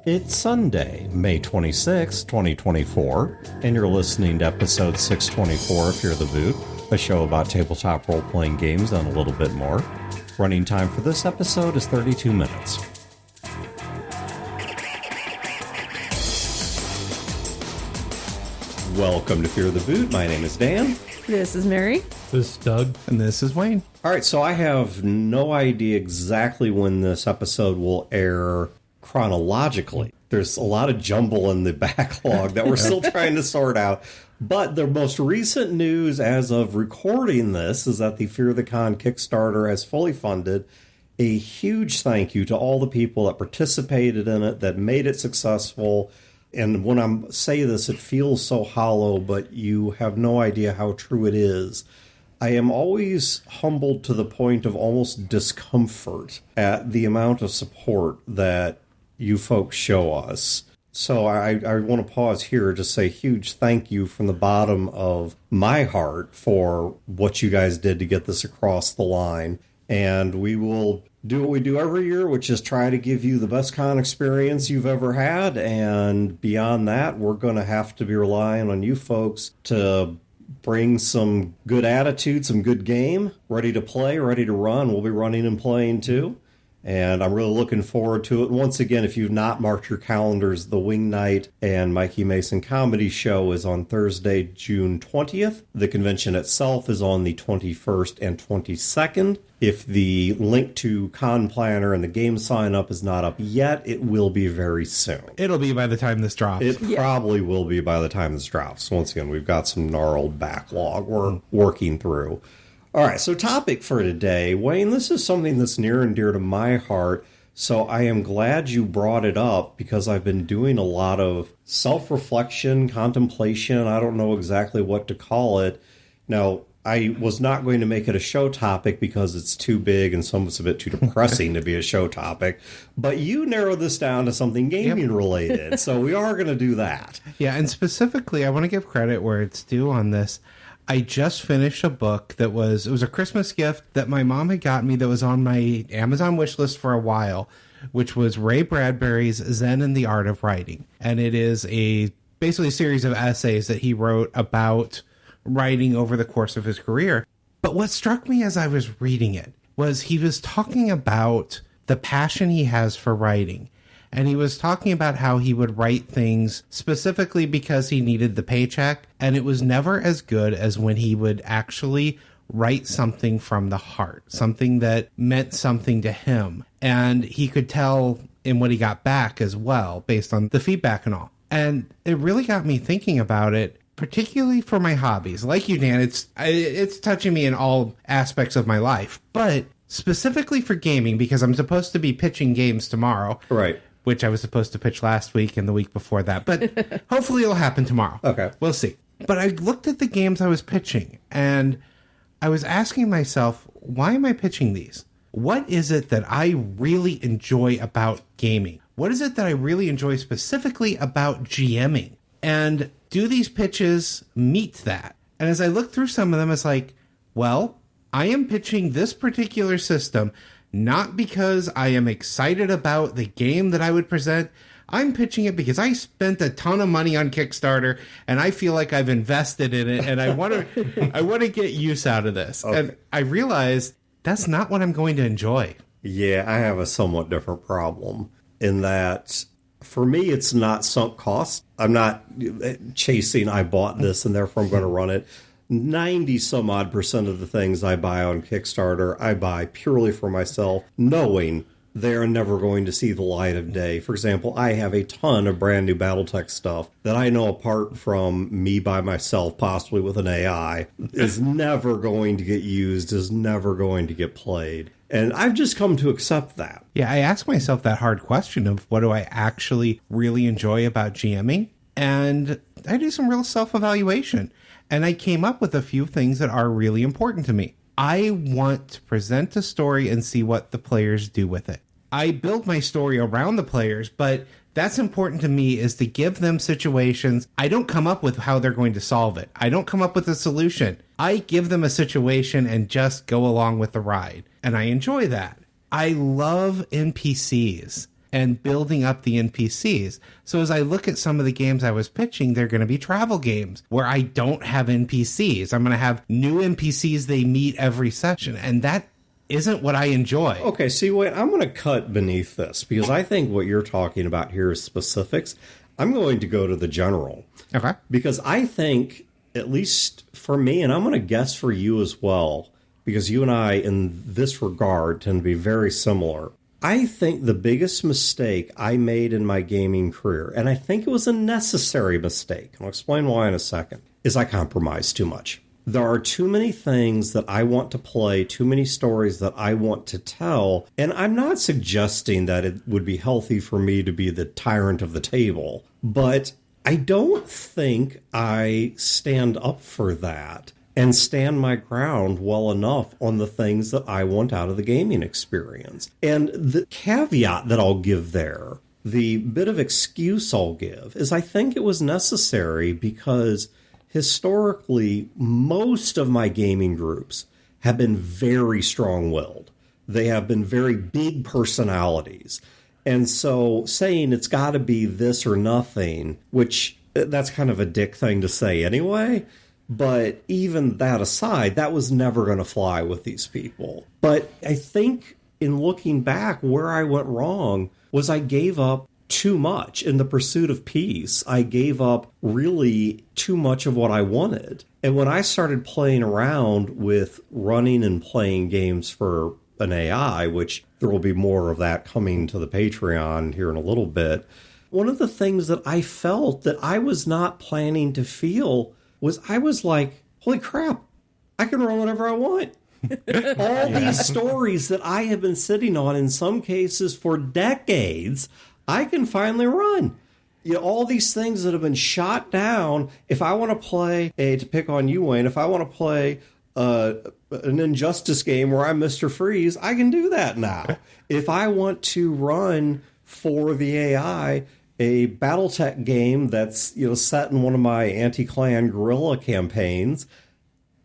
It's Sunday, May 26, 2024, and you're listening to episode 624 of Fear the Boot, a show about tabletop role-playing games and a little bit more. Running time for this episode is 32 minutes. Welcome to Fear the Boot. My name is Dan. This is Mary. This is Doug. And this is Wayne. All right, so I have no idea exactly when this episode will air chronologically. There's a lot of jumble in the backlog that we're still trying to sort out. But the most recent news as of recording this is that the Fear the Con Kickstarter has fully funded. A huge thank you to all the people that participated in it, that made it successful. And when I say this, it feels so hollow, but you have no idea how true it is. I am always humbled to the point of almost discomfort at the amount of support that you folks show us. So I want to pause here to say huge thank you from the bottom of my heart for what you guys did to get this across the line. And we will do what we do every year, which is try to give you the best con experience you've ever had. And beyond that, we're going to have to be relying on you folks to bring some good attitude, some good game, ready to play, ready to run. We'll be running and playing too. And I'm really looking forward to it. Once again, if you've not marked your calendars, the Wing Night and Mikey Mason Comedy Show is on Thursday, June 20th. The convention itself is on the 21st and 22nd. If the link to Con Planner and the game sign-up is not up yet, it will be very soon. It'll be by the time this drops. It probably will be by the time this drops. Once again, we've got some gnarled backlog we're working through. All right, so topic for today. Wayne, this is something that's near and dear to my heart, so I am glad you brought it up because I've been doing a lot of self-reflection, contemplation. I don't know exactly what to call it. Now, I was not going to make it a show topic because it's too big and it's a bit too depressing to be a show topic, but you narrowed this down to something gaming related, so we are going to do that. Yeah, and specifically, I want to give credit where it's due on this. I just finished a book it was a Christmas gift that my mom had gotten me that was on my Amazon wish list for a while, which was Ray Bradbury's Zen and the Art of Writing. And it is basically a series of essays that he wrote about writing over the course of his career. But what struck me as I was reading it was he was talking about the passion he has for writing. And he was talking about how he would write things specifically because he needed the paycheck. And it was never as good as when he would actually write something from the heart, something that meant something to him. And he could tell in what he got back as well, based on the feedback and all. And it really got me thinking about it, particularly for my hobbies. Like you, Dan, it's touching me in all aspects of my life. But specifically for gaming, because I'm supposed to be pitching games tomorrow. Right. Which I was supposed to pitch last week and the week before that. But hopefully it'll happen tomorrow. Okay. We'll see. But I looked at the games I was pitching, and I was asking myself, why am I pitching these? What is it that I really enjoy about gaming? What is it that I really enjoy specifically about GMing? And do these pitches meet that? And as I looked through some of them, it's like, well, I am pitching this particular system not because I am excited about the game that I would present. I'm pitching it because I spent a ton of money on Kickstarter and I feel like I've invested in it and I want to get use out of this. Okay. And I realized that's not what I'm going to enjoy. Yeah, I have a somewhat different problem in that for me it's not sunk cost. I'm not chasing I bought this and therefore I'm going to run it. 90-some-odd% of the things I buy on Kickstarter, I buy purely for myself, knowing they're never going to see the light of day. For example, I have a ton of brand new Battletech stuff that I know apart from me by myself, possibly with an AI, is never going to get used, is never going to get played. And I've just come to accept that. Yeah, I ask myself that hard question of what do I actually really enjoy about GMing? And I do some real self-evaluation. And I came up with a few things that are really important to me. I want to present a story and see what the players do with it. I build my story around the players, but that's important to me is to give them situations. I don't come up with how they're going to solve it. I don't come up with a solution. I give them a situation and just go along with the ride. And I enjoy that. I love NPCs. and building up the NPCs. So as I look at some of the games I was pitching, they're going to be travel games where I don't have NPCs. I'm going to have new NPCs they meet every session, and that isn't what I enjoy. Okay, see, wait, I'm going to cut beneath this because I think what you're talking about here is specifics. I'm going to go to the general. Okay. Because I think, at least for me, and I'm going to guess for you as well, because you and I, in this regard, tend to be very similar. I think the biggest mistake I made in my gaming career, and I think it was a necessary mistake, and I'll explain why in a second, is I compromised too much. There are too many things that I want to play, too many stories that I want to tell, and I'm not suggesting that it would be healthy for me to be the tyrant of the table, but I don't think I stand up for that and stand my ground well enough on the things that I want out of the gaming experience. And the caveat that I'll give there, the bit of excuse I'll give, is I think it was necessary because historically, most of my gaming groups have been very strong-willed. They have been very big personalities. And so saying it's got to be this or nothing, which that's kind of a dick thing to say anyway, but even that aside, that was never going to fly with these people. But I think in looking back, where I went wrong was I gave up too much in the pursuit of peace. I gave up really too much of what I wanted. And when I started playing around with running and playing games for an AI, which there will be more of that coming to the Patreon here in a little bit, one of the things that I felt that I was not planning to feel was I was like, holy crap, I can run whatever I want. All these stories that I have been sitting on, in some cases for decades, I can finally run. You know, all these things that have been shot down. If I want to play, to pick on you, Wayne, if I want to play an Injustice game where I'm Mr. Freeze, I can do that now. If I want to run for the AI a BattleTech game that's, you know, set in one of my anti-clan guerrilla campaigns,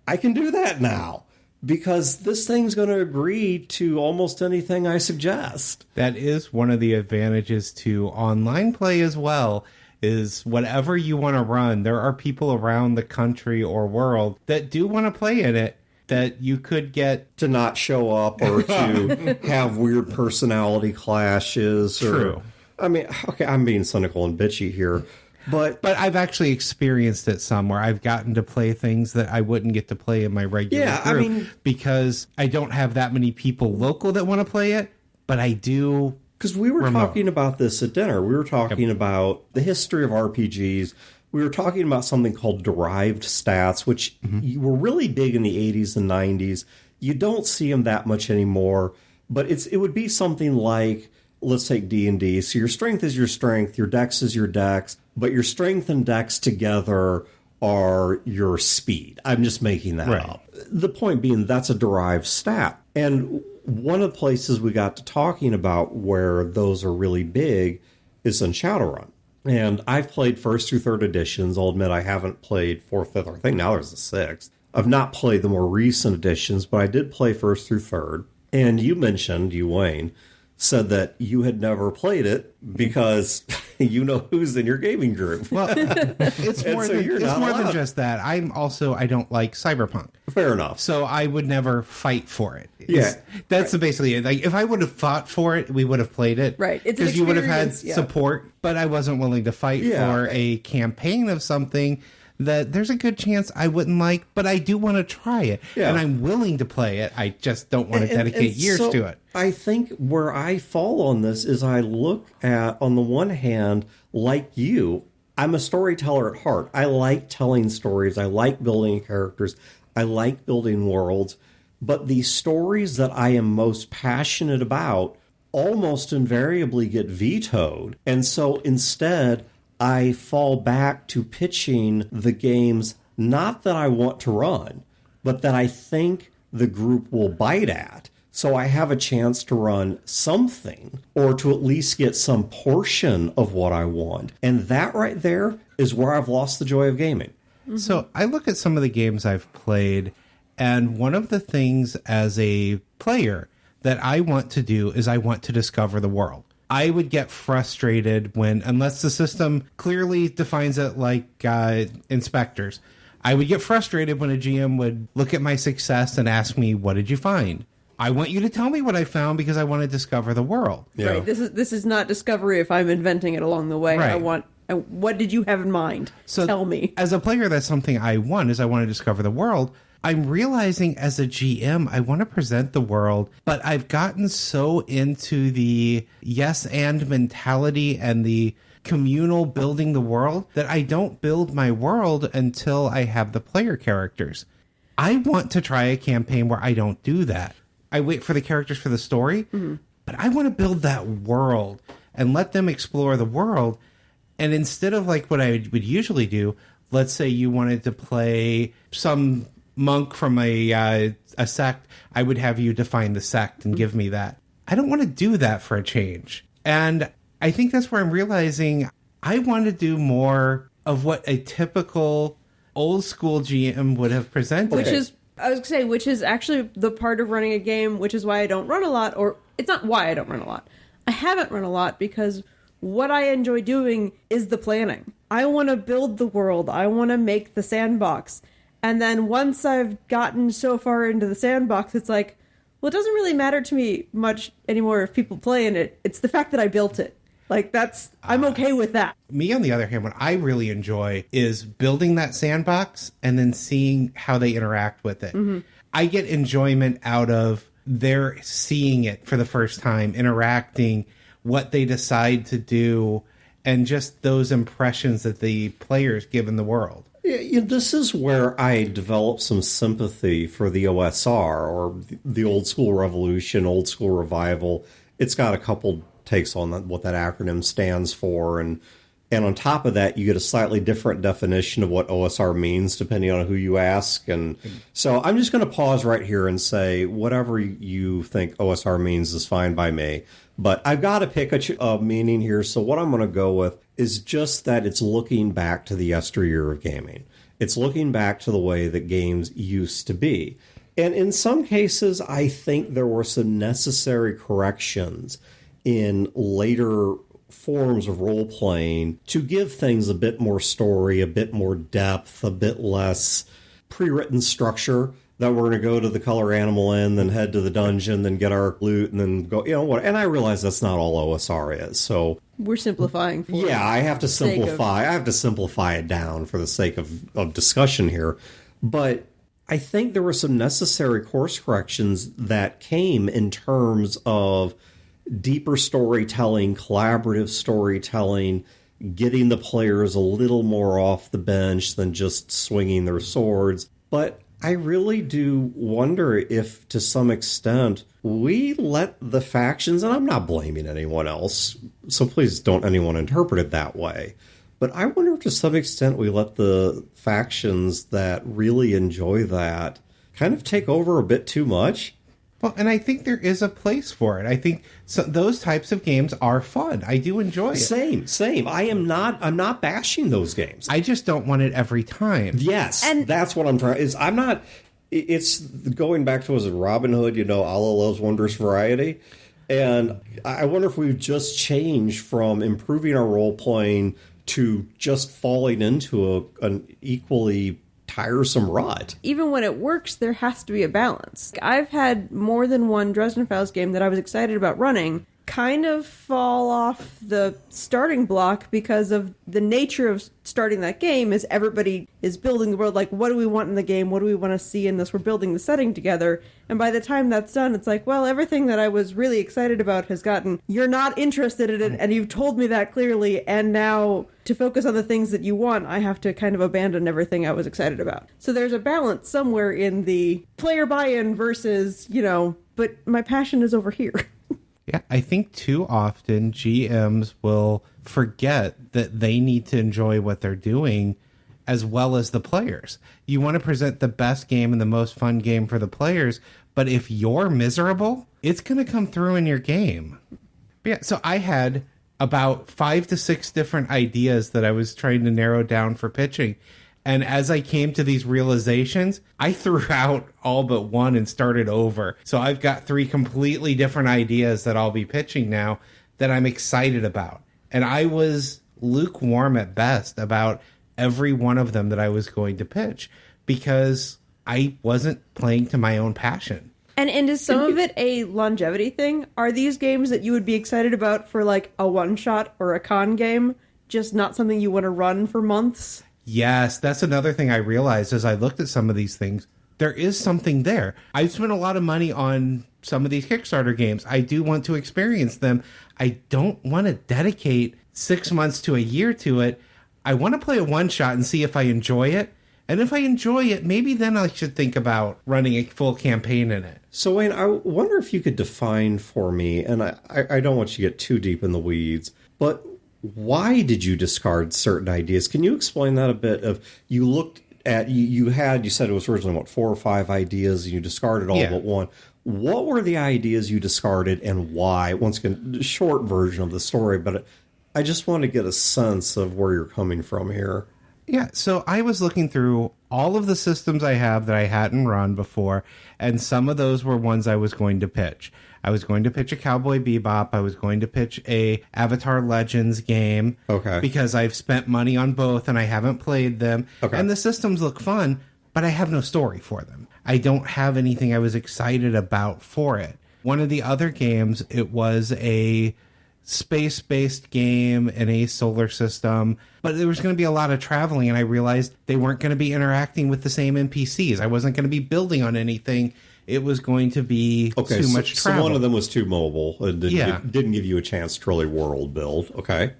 I can do that now. Because this thing's going to agree to almost anything I suggest. That is one of the advantages to online play as well, is whatever you want to run, there are people around the country or world that do want to play in it that you could get to not show up or to have weird personality clashes. True. I mean, okay, I'm being cynical and bitchy here. But I've actually experienced it some where I've gotten to play things that I wouldn't get to play in my regular group because I don't have that many people local that want to play it, but I do. Because we were talking about this at dinner. We were talking about the history of RPGs. We were talking about something called derived stats, which were really big in the 80s and 90s. You don't see them that much anymore, but it would be something like, let's take D&D. So your strength is your strength, your dex is your dex, but your strength and dex together are your speed. I'm just making that up. The point being, that's a derived stat. And one of the places we got to talking about where those are really big is in Shadowrun. And I've played 1st through 3rd editions. I'll admit I haven't played 4th, 5th, I think now there's a 6th. I've not played the more recent editions, but I did play 1st through 3rd. And you mentioned, Wayne, said that you had never played it because you know who's in your gaming group. Well, it's more than just that. I don't like cyberpunk. Fair enough. So I would never fight for it. That's basically it. Like, if I would have fought for it, we would have played it. Right. It's because you would have had support, but I wasn't willing to fight for a campaign of something that there's a good chance I wouldn't like, but I do want to try it. Yeah. And I'm willing to play it. I just don't want to dedicate years to it. I think where I fall on this is I look at, on the one hand, like you, I'm a storyteller at heart. I like telling stories. I like building characters. I like building worlds. But the stories that I am most passionate about almost invariably get vetoed. And so instead, I fall back to pitching the games not that I want to run, but that I think the group will bite at. So I have a chance to run something or to at least get some portion of what I want. And that right there is where I've lost the joy of gaming. So I look at some of the games I've played, and one of the things as a player that I want to do is I want to discover the world. I would get frustrated unless the system clearly defines it like inspectors, I would get frustrated when a GM would look at my success and ask me, what did you find? I want you to tell me what I found because I want to discover the world. Yeah. Right. This is not discovery if I'm inventing it along the way. Right. What did you have in mind? So tell me. As a player, that's something I want, is I want to discover the world. I'm realizing as a GM, I want to present the world, but I've gotten so into the yes and mentality and the communal building the world that I don't build my world until I have the player characters. I want to try a campaign where I don't do that. I wait for the characters for the story, but I want to build that world and let them explore the world. And instead of like what I would usually do, let's say you wanted to play some monk from a sect, I would have you define the sect and give me that. I don't want to do that for a change. And I think that's where I'm realizing I want to do more of what a typical old school GM would have presented. Which is actually the part of running a game, which is why I don't run a lot, or it's not why I don't run a lot. I haven't run a lot because what I enjoy doing is the planning. I want to build the world. I want to make the sandbox. And then once I've gotten so far into the sandbox, it's like, well, it doesn't really matter to me much anymore if people play in it. It's the fact that I built it. Like, I'm okay with that. Me, on the other hand, what I really enjoy is building that sandbox and then seeing how they interact with it. Mm-hmm. I get enjoyment out of their seeing it for the first time, interacting, what they decide to do, and just those impressions that the players give in the world. Yeah, this is where I developed some sympathy for the OSR, or the Old School Revolution, Old School Revival. It's got a couple takes on what that acronym stands for, and on top of that, you get a slightly different definition of what OSR means depending on who you ask. And so I'm just going to pause right here and say whatever you think OSR means is fine by me. But I've got to pick a meaning here, so what I'm going to go with is just that it's looking back to the yesteryear of gaming. It's looking back to the way that games used to be. And in some cases, I think there were some necessary corrections in later forms of role-playing to give things a bit more story, a bit more depth, a bit less pre-written structure, that we're going to go to the color animal inn, then head to the dungeon, then get our loot, and then go, what? And I realize that's not all OSR is, so we're simplifying. I have to simplify. I have to simplify it down for the sake of discussion here. But I think there were some necessary course corrections that came in terms of deeper storytelling, collaborative storytelling, getting the players a little more off the bench than just swinging their swords. But I really do wonder if, to some extent, we let the factions, and I'm not blaming anyone else, so please don't anyone interpret it that way, but I wonder if to some extent we let the factions that really enjoy that kind of take over a bit too much. Well, and I think there is a place for it. I think those types of games are fun. I do enjoy it. Same. I'm not bashing those games. I just don't want it every time. Yes, and that's what I'm trying. It's going back to, was it Robin Hood? Allah loves wondrous variety. And I wonder if we've just changed from improving our role playing to just falling into an equally tiresome rut. Even when it works, there has to be a balance. I've had more than one Dresden Files game that I was excited about running kind of fall off the starting block because of the nature of starting that game is everybody is building the world. Like, what do we want in the game? What do we want to see in this? We're building the setting together. And by the time that's done, it's like, well, everything that I was really excited about has gotten, you're not interested in it, and you've told me that clearly, and now to focus on the things that you want, I have to kind of abandon everything I was excited about. So there's a balance somewhere in the player buy-in versus, but my passion is over here. Yeah, I think too often GMs will forget that they need to enjoy what they're doing as well as the players. You want to present the best game and the most fun game for the players, but if you're miserable, it's going to come through in your game. But yeah, so I had about 5 to 6 different ideas that I was trying to narrow down for pitching. And as I came to these realizations, I threw out all but one and started over. So I've got 3 completely different ideas that I'll be pitching now that I'm excited about. And I was lukewarm at best about every one of them that I was going to pitch because I wasn't playing to my own passion. And is some of it a longevity thing? Are these games that you would be excited about for like a one-shot or a con game, just not something you want to run for months? Yes, that's another thing I realized as I looked at some of these things. There is something there. I've spent a lot of money on some of these Kickstarter games. I do want to experience them. I don't want to dedicate 6 months to a year to it. I want to play a one-shot and see if I enjoy it. And if I enjoy it, maybe then I should think about running a full campaign in it. So, Wayne, I wonder if you could define for me, and I don't want you to get too deep in the weeds, but why did you discard certain ideas? Can you explain that a bit? Of you looked at, you said it was originally, what, 4 or 5 ideas, and you discarded all but one. What were the ideas you discarded and why? Once again, short version of the story, but I just want to get a sense of where you're coming from here. Yeah, so I was looking through all of the systems I have that I hadn't run before, and some of those were ones I was going to pitch. I was going to pitch a Cowboy Bebop. I was going to pitch a Avatar Legends game. Okay. Because I've spent money on both and I haven't played them. Okay. And the systems look fun, but I have no story for them. I don't have anything I was excited about for it. One of the other games, it was a space-based game in a solar system, but there was going to be a lot of traveling, and I realized they weren't going to be interacting with the same NPCs. I wasn't going to be building on anything. It was going to be too much travel. So one of them was too mobile. It didn't give you a chance to really world build. Okay.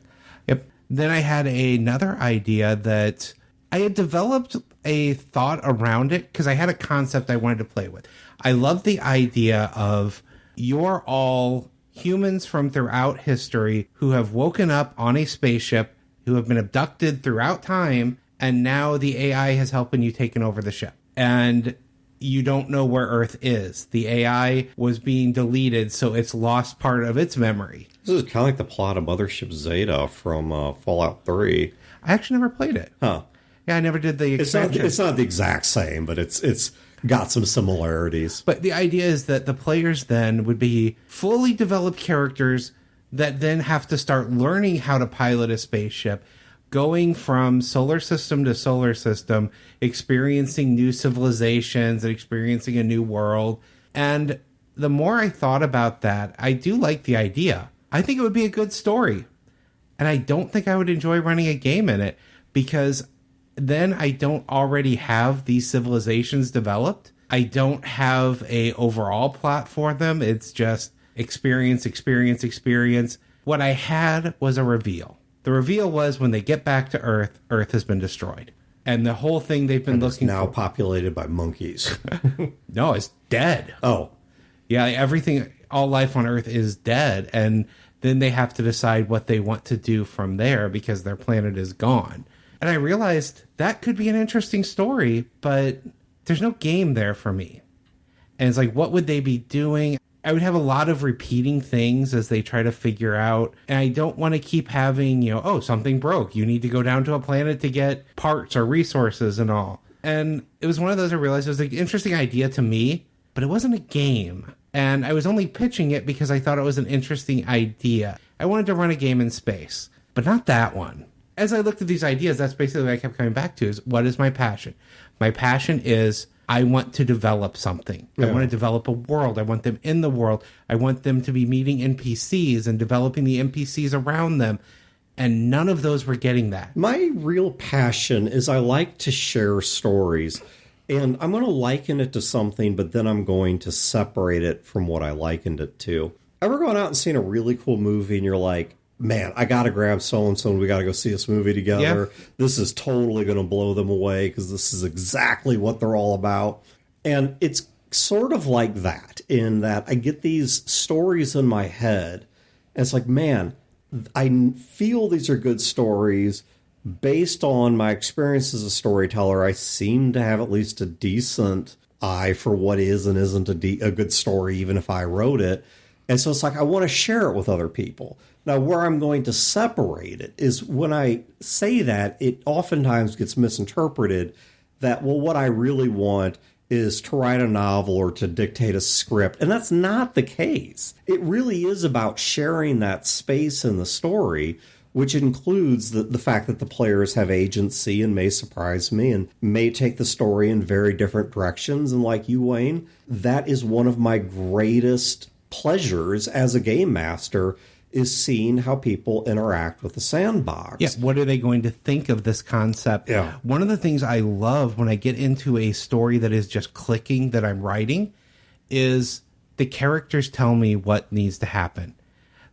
Yep. Then I had another idea that I had developed a thought around it because I had a concept I wanted to play with. I love the idea of you're all humans from throughout history who have woken up on a spaceship, who have been abducted throughout time, and now the AI has helping you taken over the ship. And you don't know where Earth is. The AI was being deleted, so it's lost part of its memory. This is kind of like the plot of Mothership Zeta from Fallout 3. I actually never played it. Huh. Yeah, I never did the expansion. It's not the exact same, but it's got some similarities. But the idea is that the players then would be fully developed characters that then have to start learning how to pilot a spaceship, going from solar system to solar system, experiencing new civilizations and experiencing a new world. And the more I thought about that, I do like the idea. I think it would be a good story. And I don't think I would enjoy running a game in it because then I don't already have these civilizations developed. I don't have a overall plot for them. It's just experience. What I had was a reveal. The reveal was when they get back to Earth, Earth has been destroyed. And the whole thing they've been looking for... now populated by monkeys. No, it's dead. Oh. Yeah, everything, all life on Earth is dead. And then they have to decide what they want to do from there because their planet is gone. And I realized that could be an interesting story, but there's no game there for me. And it's like, what would they be doing? I would have a lot of repeating things as they try to figure out. And I don't want to keep having, something broke. You need to go down to a planet to get parts or resources and all. And it was one of those I realized it was an interesting idea to me, but it wasn't a game. And I was only pitching it because I thought it was an interesting idea. I wanted to run a game in space, but not that one. As I looked at these ideas, that's basically what I kept coming back to is, what is my passion? My passion is I want to develop something. Yeah. I want to develop a world. I want them in the world. I want them to be meeting NPCs and developing the NPCs around them. And none of those were getting that. My real passion is I like to share stories. And I'm going to liken it to something, but then I'm going to separate it from what I likened it to. Ever gone out and seen a really cool movie and you're like, man, I got to grab so-and-so and we got to go see this movie together. Yeah. This is totally going to blow them away because this is exactly what they're all about. And it's sort of like that in that I get these stories in my head. And it's like, man, I feel these are good stories. Based on my experience as a storyteller, I seem to have at least a decent eye for what is and isn't a good story, even if I wrote it. And so it's like I want to share it with other people. Now, where I'm going to separate it is when I say that, it oftentimes gets misinterpreted that, well, what I really want is to write a novel or to dictate a script. And that's not the case. It really is about sharing that space in the story, which includes the fact that the players have agency and may surprise me and may take the story in very different directions. And like you, Wayne, that is one of my greatest pleasures as a game master, is seeing how people interact with the sandbox. Yeah, what are they going to think of this concept? Yeah. One of the things I love when I get into a story that is just clicking that I'm writing is the characters tell me what needs to happen.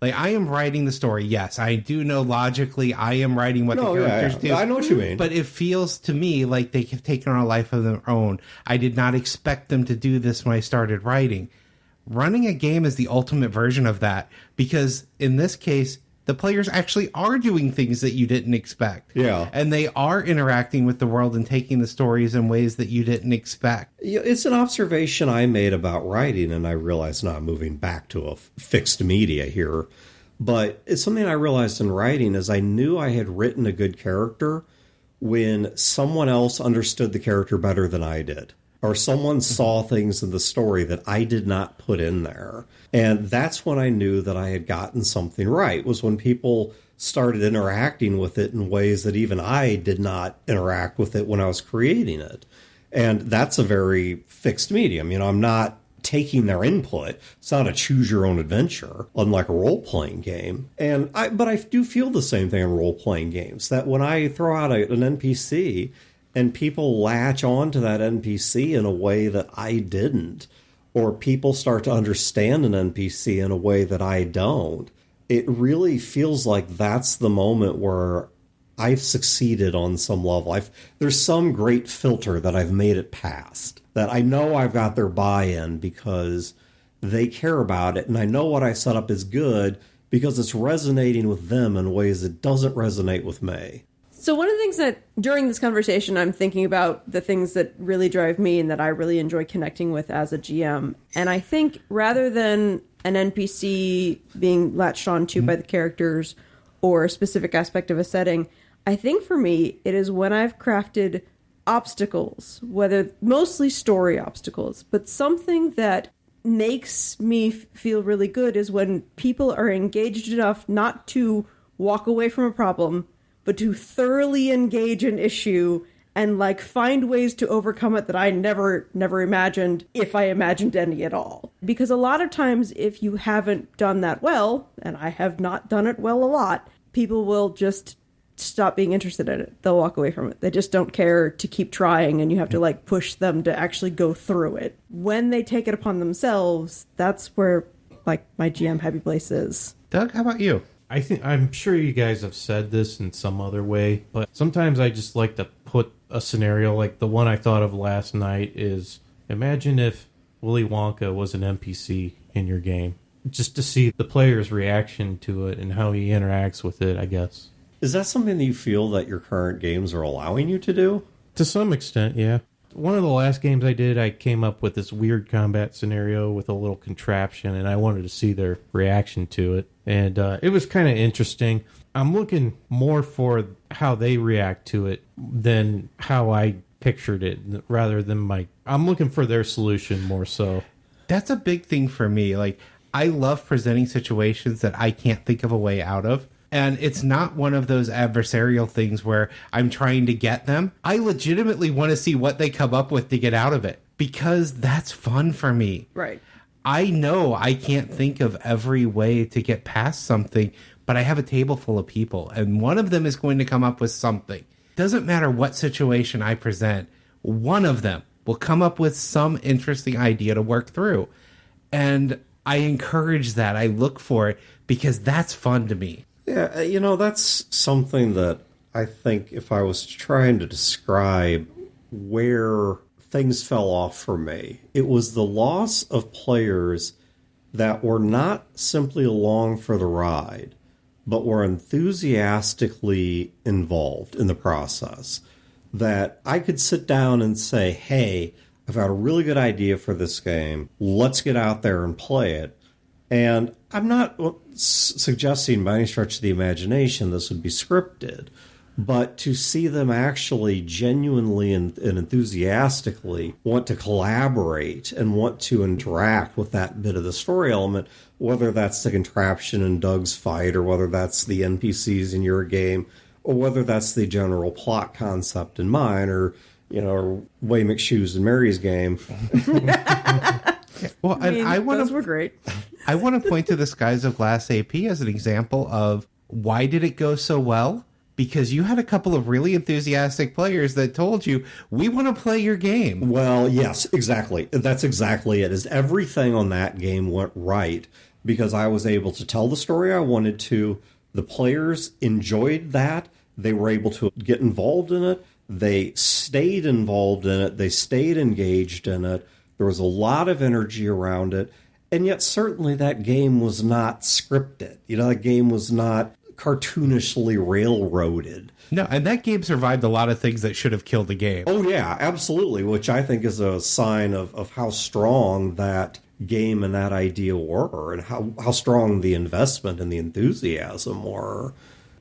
Like, I am writing the story. Yes, I do know logically I am writing what the characters do. I know what you mean. But it feels to me like they have taken on a life of their own. I did not expect them to do this when I started writing. Running a game is the ultimate version of that, because in this case, the players actually are doing things that you didn't expect. Yeah. And they are interacting with the world and taking the stories in ways that you didn't expect. It's an observation I made about writing, and I realize now I'm moving back to a fixed media here. But it's something I realized in writing is I knew I had written a good character when someone else understood the character better than I did, or someone saw things in the story that I did not put in there. And that's when I knew that I had gotten something right, was when people started interacting with it in ways that even I did not interact with it when I was creating it. And that's a very fixed medium. I'm not taking their input. It's not a choose your own adventure, unlike a role-playing game. But I do feel the same thing in role-playing games, that when I throw out an NPC and people latch on to that NPC in a way that I didn't, or people start to understand an NPC in a way that I don't, it really feels like that's the moment where I've succeeded on some level. There's some great filter that I've made it past, that I know I've got their buy-in because they care about it, and I know what I set up is good because it's resonating with them in ways that doesn't resonate with me. So one of the things that during this conversation, I'm thinking about the things that really drive me and that I really enjoy connecting with as a GM. And I think rather than an NPC being latched onto by the characters or a specific aspect of a setting, I think for me, it is when I've crafted obstacles, whether mostly story obstacles, but something that makes me feel really good is when people are engaged enough not to walk away from a problem, but to thoroughly engage an issue and find ways to overcome it that I never imagined, if I imagined any at all. Because a lot of times, if you haven't done that well, and I have not done it well a lot, people will just stop being interested in it. They'll walk away from it. They just don't care to keep trying, and you have to push them to actually go through it. When they take it upon themselves, that's where my GM happy place is. Doug, how about you? I'm sure you guys have said this in some other way, but sometimes I just like to put a scenario like the one I thought of last night is, imagine if Willy Wonka was an NPC in your game, just to see the player's reaction to it and how he interacts with it, I guess. Is that something that you feel that your current games are allowing you to do? To some extent, yeah. One of the last games I did, I came up with this weird combat scenario with a little contraption, and I wanted to see their reaction to it. And it was kind of interesting. I'm looking more for how they react to it than how I pictured it, rather than I'm looking for their solution more so. That's a big thing for me. I love presenting situations that I can't think of a way out of. And it's not one of those adversarial things where I'm trying to get them. I legitimately want to see what they come up with to get out of it, because that's fun for me. Right. I know I can't think of every way to get past something, but I have a table full of people, and one of them is going to come up with something. Doesn't matter what situation I present, one of them will come up with some interesting idea to work through. And I encourage that. I look for it because that's fun to me. Yeah, that's something that I think if I was trying to describe where things fell off for me, it was the loss of players that were not simply along for the ride, but were enthusiastically involved in the process. That I could sit down and say, hey, I've got a really good idea for this game. Let's get out there and play it. And I'm not suggesting by any stretch of the imagination this would be scripted, But to see them actually genuinely and enthusiastically want to collaborate and want to interact with that bit of the story element, whether that's the contraption in Doug's fight, or whether that's the NPCs in your game, or whether that's the general plot concept in mine, or, or Way McShoes in Mary's game. Well, those were great. I want to point to the Skies of Glass AP as an example of why did it go so well? Because you had a couple of really enthusiastic players that told you, we want to play your game. Well, yes, exactly. That's exactly it. Is everything on that game went right because I was able to tell the story I wanted to. The players enjoyed that. They were able to get involved in it. They stayed involved in it. They stayed engaged in it. There was a lot of energy around it. And yet, certainly, that game was not scripted. That game was not cartoonishly railroaded. No, and that game survived a lot of things that should have killed the game. Oh, yeah, absolutely, which I think is a sign of how strong that game and that idea were, and how strong the investment and the enthusiasm were.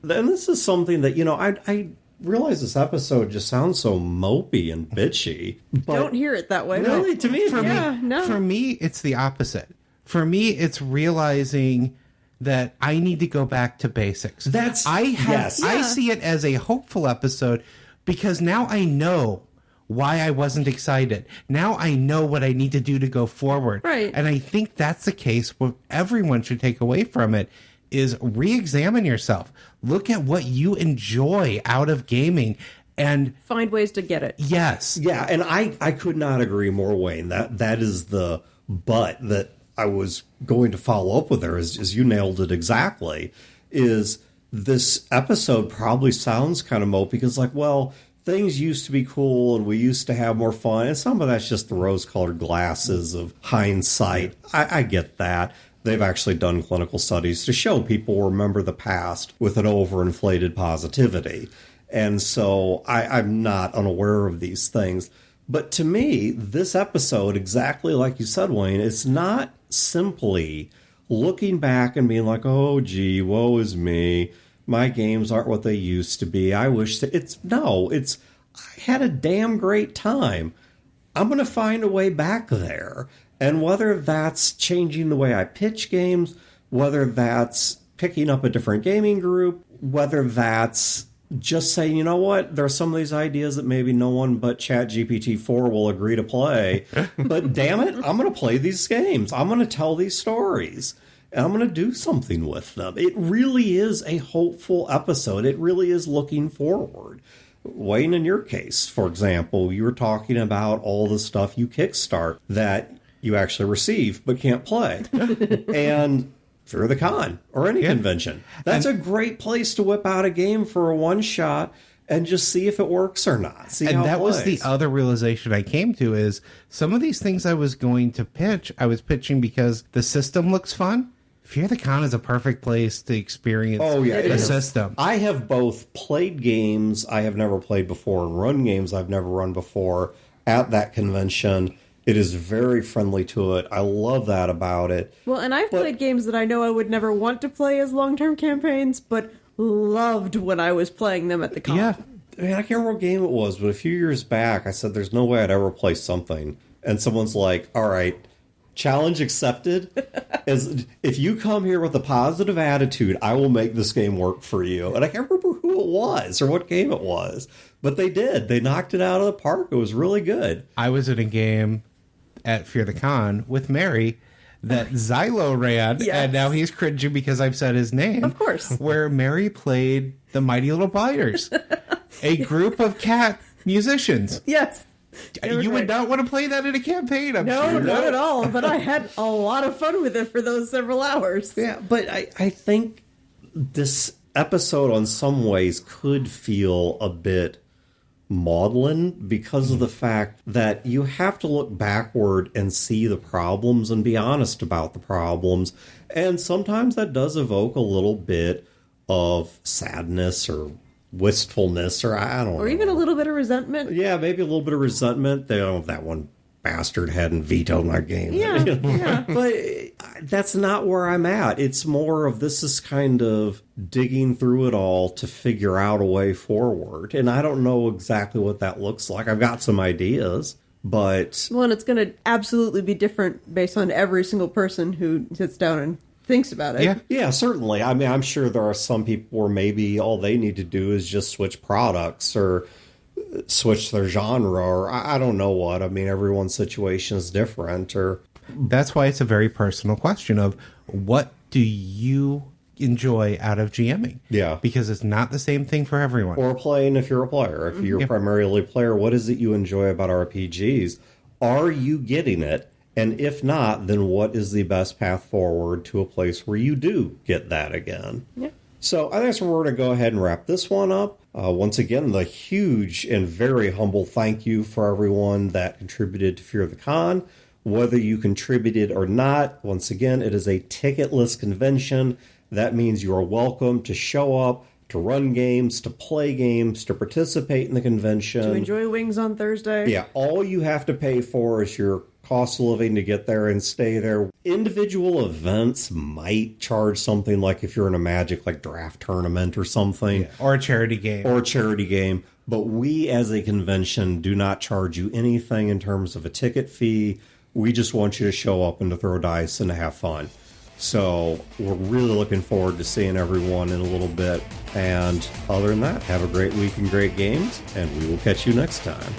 And this is something that, I realize this episode just sounds so mopey and bitchy. But don't hear it that way. Really, to me, For me, it's the opposite. For me, it's realizing that I need to go back to basics. I see it as a hopeful episode because now I know why I wasn't excited. Now I know what I need to do to go forward. Right. And I think that's the case. What everyone should take away from it is re-examine yourself. Look at what you enjoy out of gaming and find ways to get it. Yes. Yeah, and I could not agree more, Wayne. That is the but that I was going to follow up with there, as you nailed it exactly, is this episode probably sounds kind of mopey because, things used to be cool and we used to have more fun. And some of that's just the rose-colored glasses of hindsight. I get that. They've actually done clinical studies to show people remember the past with an overinflated positivity. And so I'm not unaware of these things. But to me, this episode, exactly like you said, Wayne, it's not simply looking back and being like, oh, gee, woe is me. My games aren't what they used to be. I wish that I had a damn great time. I'm going to find a way back there. And whether that's changing the way I pitch games, whether that's picking up a different gaming group, whether that's just saying, you know what, there are some of these ideas that maybe no one but ChatGPT-4 will agree to play. But damn it, I'm going to play these games. I'm going to tell these stories. And I'm going to do something with them. It really is a hopeful episode. It really is looking forward. Wayne, in your case, for example, you were talking about all the stuff you kickstart that you actually receive but can't play. And Fear the Con or any convention. That's a great place to whip out a game for a one-shot and just see if it works or not. See how it plays. Was the other realization I came to is some of these things I was going to pitch, I was pitching because the system looks fun. Fear the Con is a perfect place to experience the system. I have both played games I have never played before and run games I've never run before at that convention. It is very friendly to it. I love that about it. Well, and I've played games that I know I would never want to play as long-term campaigns, but loved when I was playing them at the con. Yeah. I mean, I can't remember what game it was, but a few years back, I said, there's no way I'd ever play something. And someone's like, all right, challenge accepted. As if you come here with a positive attitude, I will make this game work for you. And I can't remember who it was or what game it was, but they did. They knocked it out of the park. It was really good. I was in a game at Fear the Con with Mary that Xylo ran, and now he's cringing because I've said his name. Of course. Where Mary played the Mighty Little Biters, a group of cat musicians. Yes. You would not want to play that in a campaign, I'm no, sure. not at all. But I had a lot of fun with it for those several hours. Yeah, but I think this episode on some ways could feel a bit maudlin because of the fact that you have to look backward and see the problems and be honest about the problems. And sometimes that does evoke a little bit of sadness or wistfulness or I don't know. Or even a little bit of resentment. Yeah, maybe a little bit of resentment. They don't have that one bastard hadn't vetoed my game. Yeah, yeah. But that's not where I'm at. It's more of this is kind of digging through it all to figure out a way forward. And I don't know exactly what that looks like. I've got some ideas, but... Well, and it's going to absolutely be different based on every single person who sits down and thinks about it. Yeah, certainly. I mean, I'm sure there are some people where maybe all they need to do is just switch products or switch their genre, or I don't know what. I mean, everyone's situation is different. Or That's why it's a very personal question of what do you enjoy out of GMing? Yeah. Because it's not the same thing for everyone. or playing if you're a player. If you're primarily a player, what is it you enjoy about RPGs? Are you getting it? And if not, then what is the best path forward to a place where you do get that again? Yeah. So I think that's where we're going to go ahead and wrap this one up. Once again, the huge and very humble thank you for everyone that contributed to Fear the Con. Whether you contributed or not, once again, it is a ticketless convention. That means you are welcome to show up, to run games, to play games, to participate in the convention. To enjoy wings on Thursday. Yeah, all you have to pay for is your cost of living to get there and stay there. Individual events might charge something like if you're in a Magic like draft tournament or something. Or a charity game. But we as a convention do not charge you anything in terms of a ticket fee. We just want you to show up and to throw dice and to have fun. So we're really looking forward to seeing everyone in a little bit. And other than that, have a great week and great games, and we will catch you next time.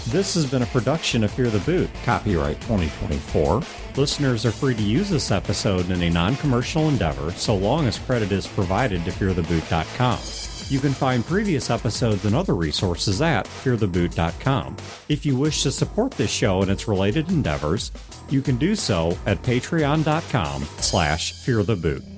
This has been a production of Fear the Boot, copyright 2024. Listeners are free to use this episode in a non-commercial endeavor so long as credit is provided to feartheboot.com. You can find previous episodes and other resources at feartheboot.com. If you wish to support this show and its related endeavors, you can do so at patreon.com/feartheboot.